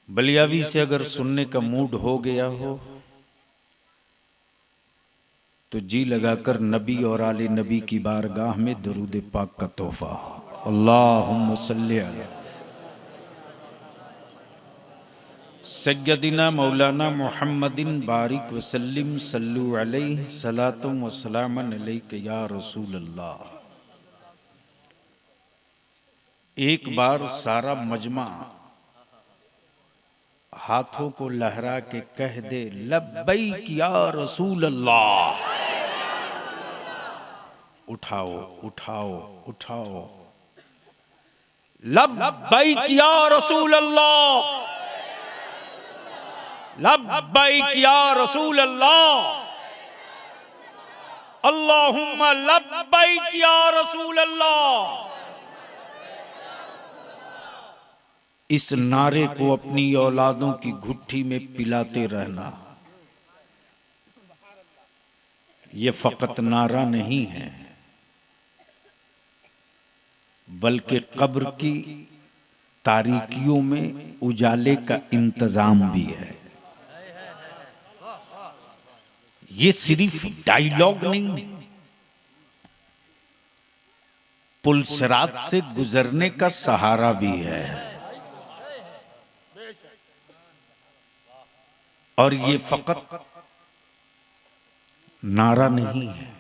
बलियावी से अगर सुनने का मूड हो गया हो तो जी लगाकर नबी और आले नबी की बारगाह में दरूद पाक का तोहफा। अल्लाहुम्मा सल्ली अला सय्यदिना मौलाना मुहम्मदिन बारिक वसल्लिम सल्लु अलैहि सलातुम व सलामन अलैका या रसूल अल्लाह। एक बार सारा मजमा हाथों को लहरा के कह दे लब्बैक या रसूल अल्लाह। उठाओ उठाओ उठाओ, लब्बैक या रसूल अल्लाह, लब्बैक या रसूल अल्लाह, अल्लाहुम्मा लब्बैक या रसूल अल्लाह। इस नारे को अपनी औलादों की घुट्टी में पिलाते रहना। ये फकत नारा नहीं है बल्कि कब्र की तारीकियों में उजाले का इंतजाम भी है। ये सिर्फ डायलॉग नहीं, पुलसरात से गुजरने का सहारा भी है। और ये फकत नारा नहीं है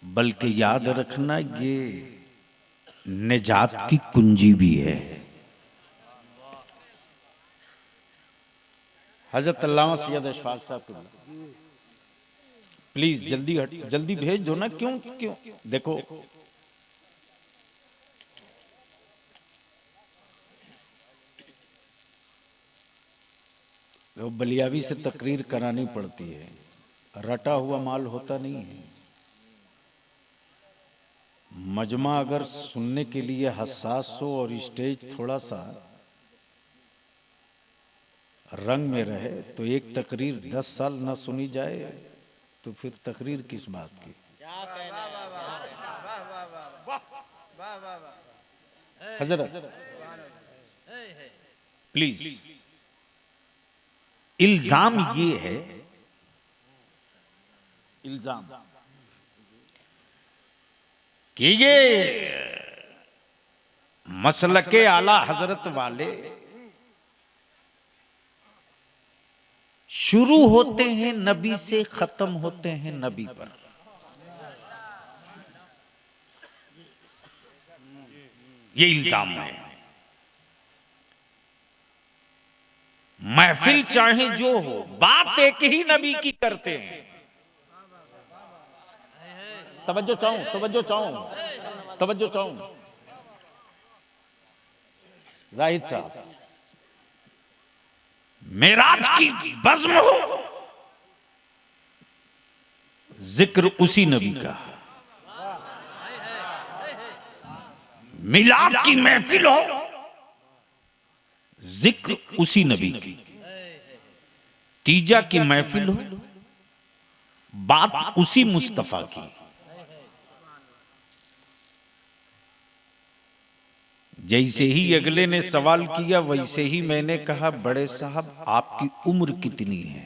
बल्कि याद रखना ये निजात की कुंजी भी है। हजरत अल्लामा सैयद अशफाक साहब प्लीज जल्दी भेज दो ना। क्यों क्यों देखो, वो बलियावी से तकरीर करानी पड़ती है, रटा हुआ माल होता नहीं है। मजमा अगर सुनने के लिए हसास हो और स्टेज थोड़ा सा रंग में रहे तो एक तकरीर 10 साल ना सुनी जाए तो फिर तकरीर किस बात की। हजरत प्लीज, इल्जाम ये है, इल्जाम कि ये मसलके आला हजरत वाले शुरू होते हैं नबी से, खत्म होते हैं नबी पर। ये इल्जाम है। महफिल चाहे जो हो, बात एक ही नबी की करते हैं। तवज्जो चाहूं, तवज्जो चाहूं, तवज्जो चाहूं। जाहिद साहब, मेराज की बज़्म हो, जिक्र उसी नबी का। मिलाद की महफिल हो, जिक्र उसी नबी की। तीजा की महफिल हो, बात उसी मुस्तफा की। जैसे ही अगले ने सवाल किया वैसे ही मैंने कहा, बड़े साहब आपकी उम्र कितनी है?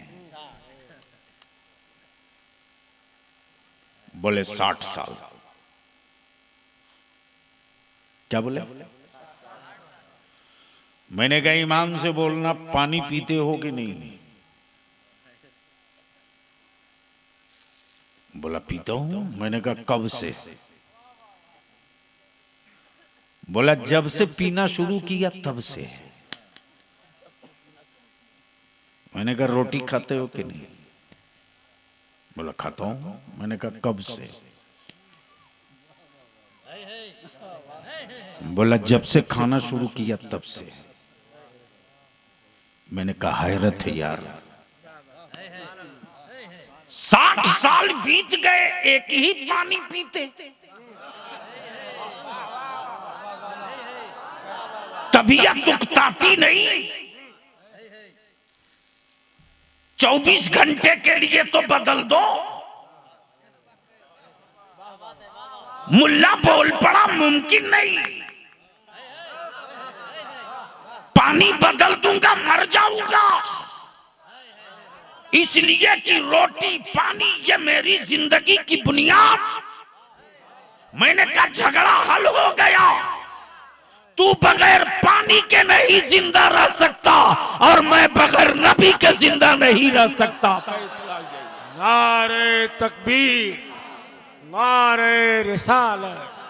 बोले 60 साल। क्या बोले? मैंने कहा ईमान से बोलना, पानी पीते हो कि नहीं? बोला पीता हूं। मैंने कहा कब से? बोला जब से पीना शुरू किया तब से। मैंने कहा रोटी खाते हो कि नहीं? बोला खाता हूं। मैंने कहा कब से? बोला जब से खाना शुरू किया तब से। मैंने कहा हैरत है यार, 60 साल बीत गए एक ही पानी पीते। तबीयत उकताती नहीं। 24 घंटे के लिए तो बदल दो। मुल्ला बोल पड़ा मुमकिन नहीं। पानी बदल दूंगा, मर जाऊंगा। इसलिए कि रोटी पानी ये मेरी जिंदगी की बुनियाद। मैंने कहा झगड़ा हल हो गया, तू बगैर पानी के नहीं जिंदा रह सकता और मैं बगैर नबी के जिंदा नहीं रह सकता। नारे तकबीर, नारे रिसालत।